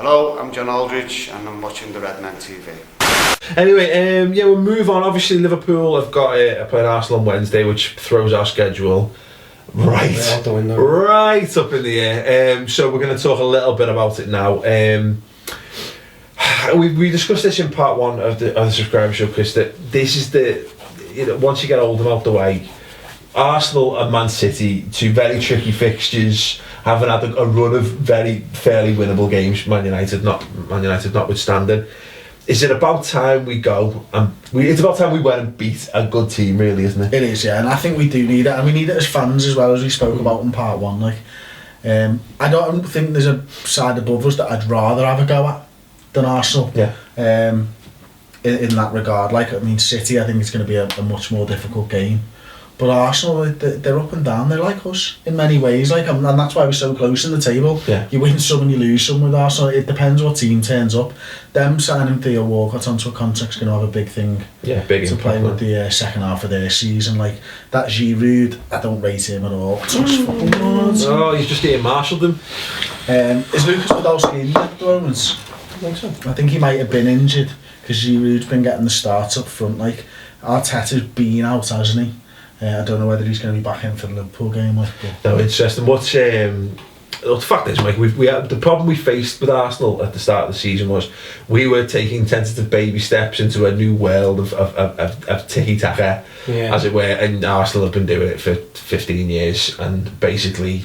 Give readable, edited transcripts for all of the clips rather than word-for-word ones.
Hello, I'm John Aldridge and I'm watching the Redmen TV. Anyway, we'll move on. Obviously, Liverpool have got playing Arsenal on Wednesday, which throws our schedule right up in the air. So we're going to talk a little bit about it now. We discussed this in part one of the subscriber show, Chris, that this is once you get Oldham out the way, Arsenal and Man City, two very tricky fixtures, having had a run of very fairly winnable games, Man United notwithstanding. Is it about time we go and it's about time we went and beat a good team, really, isn't it? It is, yeah, and I think we do need it, and we need it as fans as well, as we spoke about in part one. I don't think there's a side above us that I'd rather have a go at than Arsenal. Yeah. In that regard, City, I think it's going to be a much more difficult game. But Arsenal, they're up and down. They're like us in many ways, and that's why we're so close in the table. Yeah. You win some and you lose some with Arsenal. It depends what team turns up. Them signing Theo Walcott onto a contract's going to have a big thing. Yeah, big to play with the second half of their season. That Giroud, I don't rate him at all. Oh, he's just here marshalled him. Is Lucas Podolski injured at the moment? I think so. I think he might have been injured because Giroud's been getting the starts up front. Arteta's been out, hasn't he? I don't know whether he's going to be back in for the Liverpool game. No, interesting. What's the fact is, Mike, we had the problem we faced with Arsenal at the start of the season was we were taking tentative baby steps into a new world of tiki-taka, as it were, and Arsenal have been doing it for 15 years and basically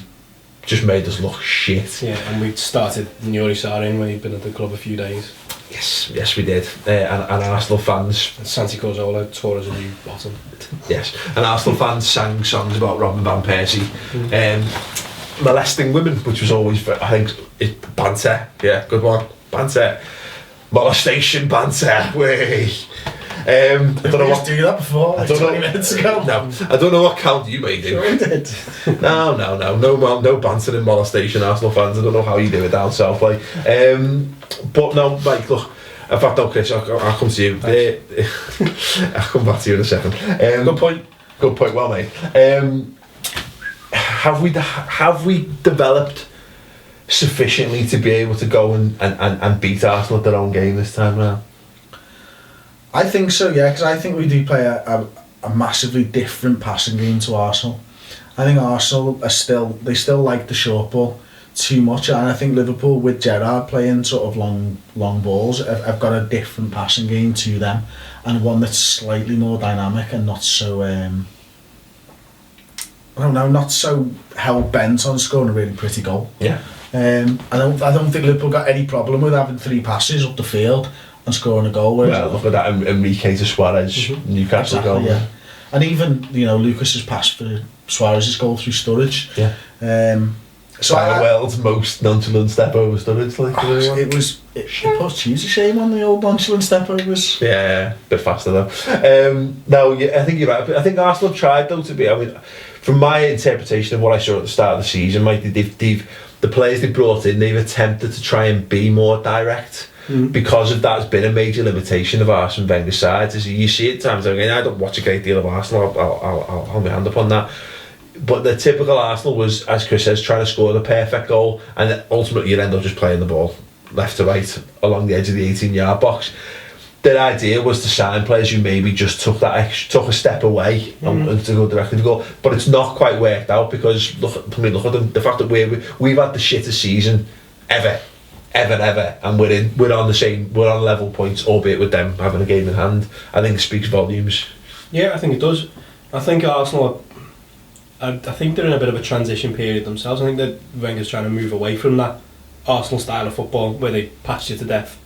just made us look shit. Yeah, and we started Nuri Sarin when he'd been at the club a few days. Yes, we did. And Arsenal fans... And Santi Cazorla tore us a new bottom. Yes, and Arsenal fans sang songs about Robin Van Persie molesting women, which was always, I think, banter. Yeah, good one. Banter. Molestation banter. Way. I don't know what do that before. 20 minutes ago. No, I don't know what count you made. Sure we did. No banter and molestation, Arsenal fans. I don't know how you do it down south, but no, Mike. Look, in fact, no, Chris. I'll come to you. I'll come back to you in a second. Good point. Good point. Well made. Have we developed sufficiently to be able to go and beat Arsenal at their own game this time around? I think so, yeah, because I think we do play a massively different passing game to Arsenal. I think Arsenal they still like the short ball too much, and I think Liverpool with Gerrard playing sort of long balls have got a different passing game to them, and one that's slightly more dynamic and not so not so hell bent on scoring a really pretty goal. Yeah. I don't think Liverpool got any problem with having 3 passes up the field and scoring a goal. Well, look at that Enrique to Suarez Newcastle goal. Yeah. And even Lucas's pass for Suarez's goal through Sturridge. Yeah. So the world's most nonchalant step over Sturridge, it puts you to shame on the old nonchalant step overs. Yeah, a bit faster though. No, yeah, I think you're right. I think Arsenal have tried though to be. I mean, from my interpretation of what I saw at the start of the season, Mike, the players they brought in, they've attempted to try and be more direct. Because of that, has been a major limitation of Arsene Wenger's side. As you see at times, I don't watch a great deal of Arsenal. I'll hold my hand up on that. But the typical Arsenal was, as Chris says, trying to score the perfect goal, and then ultimately you'd end up just playing the ball left to right along the edge of the 18-yard box. Their idea was to sign players who maybe just took a step away and to go directly to goal, but it's not quite worked out because look at them. The fact that we've had the shittest season ever, and we're on level points, albeit with them having a game in hand. I think it speaks volumes. Yeah, I think it does. I think Arsenal, I think they're in a bit of a transition period themselves. I think that Wenger's trying to move away from that Arsenal style of football where they pass you to death.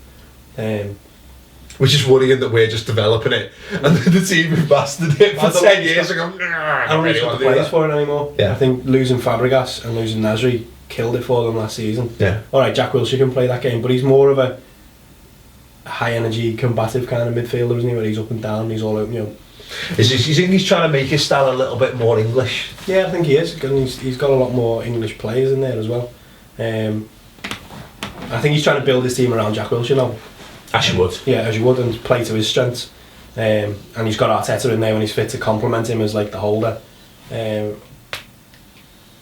Which is worrying that we're just developing it, and the team have mastered it for 10 years ago. I don't really want the players for it anymore. Yeah. I think losing Fabregas and losing Nasri killed it for them last season. Yeah. Alright, Jack Wilshere can play that game, but he's more of a high energy, combative kind of midfielder, isn't he? Where he's up and down, he's all out, You think he's trying to make his style a little bit more English? Yeah, I think he is. He's got a lot more English players in there as well. I think he's trying to build his team around Jack Wilshere now. As you would. Yeah, as you would, and play to his strengths. And he's got Arteta in there when he's fit to complement him as the holder. They're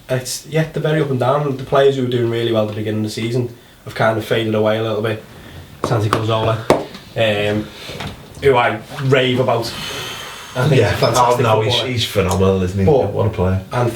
very up and down. The players who were doing really well at the beginning of the season have kind of faded away a little bit. Santi Cazorla, who I rave about. I think he's a fantastic footballer. he's phenomenal, isn't he? But, what a player. And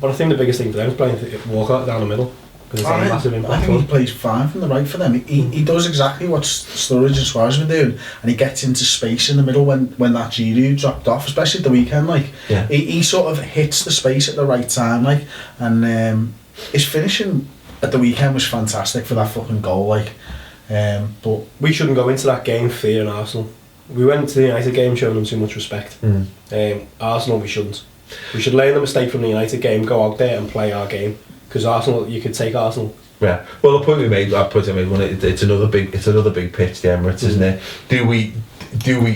but I think the biggest thing for them is playing Walcott down the middle. Because it's a massive impact. I think he plays fine from the right for them. He does exactly what Sturridge and Suarez were doing, and he gets into space in the middle when that Giroud dropped off, especially at the weekend. Like he sort of hits the space at the right time, like, and his finishing at the weekend was fantastic for that fucking goal, like. But we shouldn't go into that game fearing Arsenal. We went to the United game showing them too much respect. Arsenal, we shouldn't. We should learn the mistake from the United game, go out there and play our game. Because Arsenal, you could take Arsenal. Yeah. Well, the point we made, it's another big pitch, the Emirates, isn't it? Do we,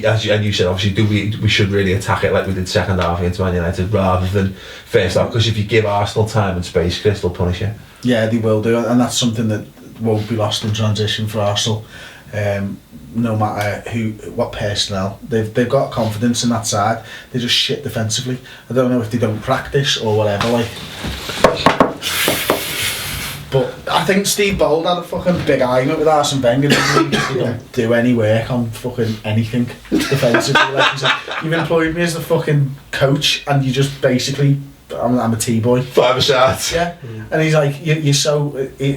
as you said, obviously, we should really attack it like we did second half against Man United rather than first half? Because if you give Arsenal time and space, Chris, they'll punish you. Yeah, they will do, and that's something that won't be lost in transition for Arsenal. No matter what personnel, they've got confidence in that side. They just shit defensively. I don't know if they don't practice or whatever, like. But I think Steve Bold had a fucking big argument with Arsene Wenger. They don't do any work on fucking anything defensively. Like, he's like, you've employed me as the fucking coach, and you just basically, I'm a T-boy. 5-a-shot. Yeah. And he's like, you're so...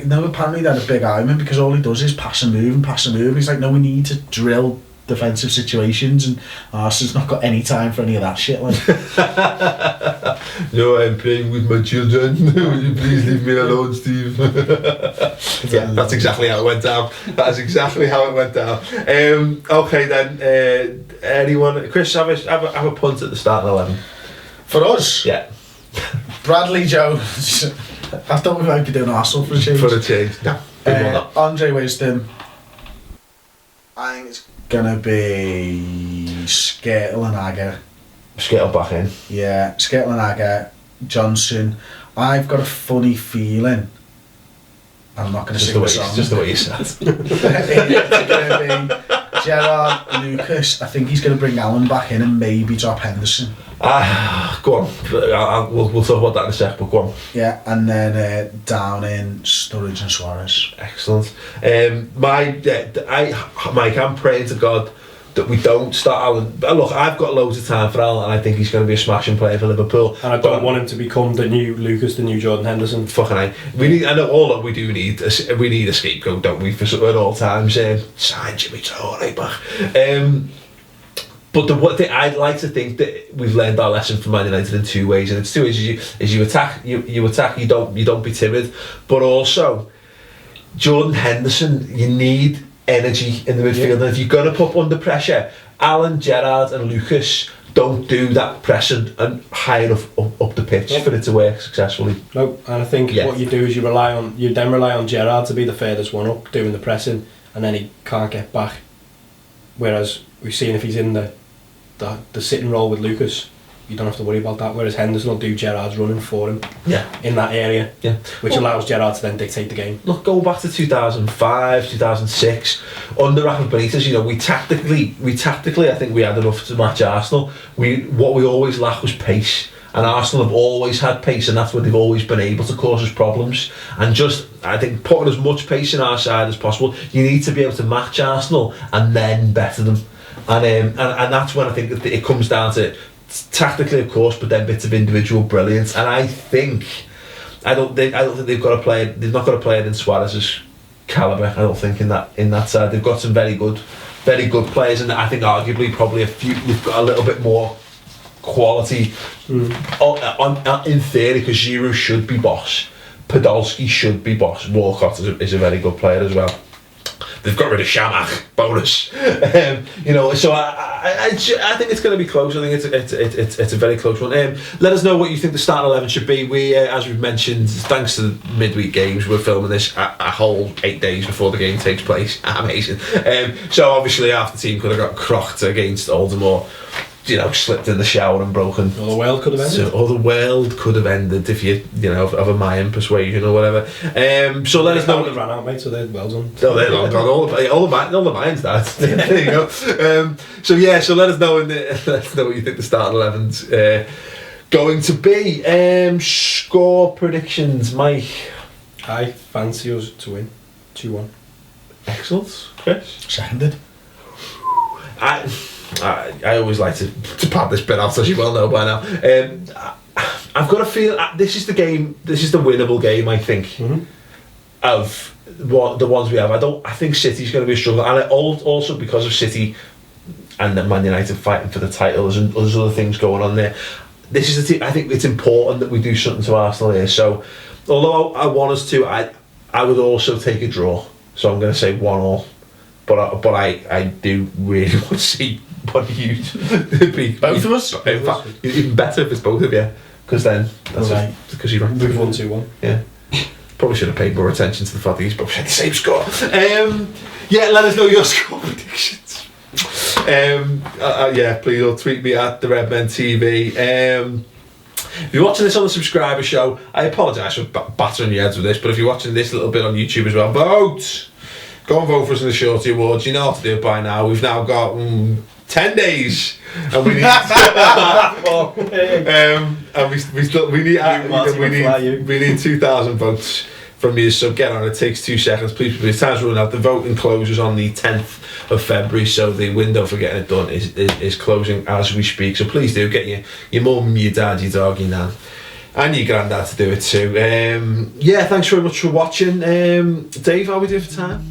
No, apparently they had a big argument because all he does is pass and move and pass and move. He's like, no, we need to drill defensive situations, and Arsene's not got any time for any of that shit. Like, no, I'm playing with my children. Will you please leave me alone, Steve? Yeah, that's exactly how it went down. Okay then, anyone? Chris, have a punt at the start of 11. for us, yeah. Bradley Jones. I thought we might be doing Arsenal for a change. No. Andre Wisdom. I think it's gonna be Skirtle and Agger. Skirtle back in. Yeah, Skirtle and Agger, Johnson. I've got a funny feeling. I'm not going to sing the song. Just the way you said. It's going to be Gerrard, Lucas. I think he's going to bring Allen back in and maybe drop Henderson. Go on. We'll talk about that in a sec, but go on. Yeah, and then down in Sturridge and Suarez. Excellent. Mike, I'm praying to God that we don't start Allen. Look, I've got loads of time for Allen, and I think he's going to be a smashing player for Liverpool. And I don't want him to become the new Lucas, the new Jordan Henderson. Fucking I need. I know all that we do need. We need a scapegoat, don't we? For at all times. Sign Jimmy Traore back. But what I'd like to think that we've learned our lesson from Man United in two ways, and it's two ways: you attack, you attack, you don't be timid, but also Jordan Henderson, you need energy in the midfield, and if you're going to put under pressure, Alan, Gerrard and Lucas don't do that pressing and high enough up the pitch for it to work successfully. No, and I think what you do is you then rely on Gerrard to be the furthest one up doing the pressing, and then he can't get back, whereas we've seen if he's in the sitting role with Lucas, you don't have to worry about that, whereas Henderson will do Gerrard's running for him in that area, which allows Gerrard to then dictate the game. Look, go back to 2005, 2006 under Rafa Benitez, we tactically I think we had enough to match Arsenal. What we always lacked was pace, and Arsenal have always had pace, and that's where they've always been able to cause us problems. And just, I think, putting as much pace in our side as possible, you need to be able to match Arsenal and then better them. And that's when I think that it comes down to tactically, of course, but then bits of individual brilliance. And I don't think they've got a player. They've not got a player in Suarez's calibre. I don't think in that side they've got some very good players, and I think arguably probably a few. They've got a little bit more quality in theory, because Giroud should be boss, Podolski should be boss, Walcott is a very good player as well. They've got rid of Shamak, bonus. So I think it's going to be close. I think it's a very close one. Let us know what you think the starting 11 should be. We, as we've mentioned, thanks to the midweek games, we're filming this a whole 8 days before the game takes place. Amazing. So obviously half the team could have got crocked against Aldermore. Slipped in the shower and broken. Or the world could have ended. Or the world could have ended if you have a Mayan persuasion or whatever. So let us know. They ran out, mate. So they're well done. Oh, they're long gone. All the Mayans died. There you go. So let us know what you think the starting 11's going to be. Score predictions, Mike. I fancy us to win 2-1. Excellent, Chris. Seconded. I always like to pad this bit out, as you well know by now. I've got a feel this is the game. This is the winnable game. I think of the ones we have. I think City's going to be a struggle, and also because of City and the Man United fighting for the titles and there's other things going on there. This is the team. I think it's important that we do something to Arsenal here. So, although I want us to, I would also take a draw. So I'm going to say 1-1. But I do really want to see one of you be Both of us. In fact, even better if it's both of you, because then that's Right. because you've We've won 2-1. Yeah. Probably should have paid more attention to the fact that he's probably had the same score. Yeah, let us know your score predictions. Yeah, please tweet me at the Redmen TV. If you're watching this on the subscriber show, I apologise for battering your heads with this, but if you're watching this little bit on YouTube as well, vote! Go and vote for us in the Shorty Awards. You know how to do it by now. We've now got 10 days, and we need we need 2,000 votes from you. So get on. It takes 2 seconds. Please, time's running out. The voting closes on the 10th of February, so the window for getting it done is closing as we speak. So please do get your mum, your dad, your dog, your nan, and your granddad to do it too. Yeah, thanks very much for watching. Dave, how are we doing for time?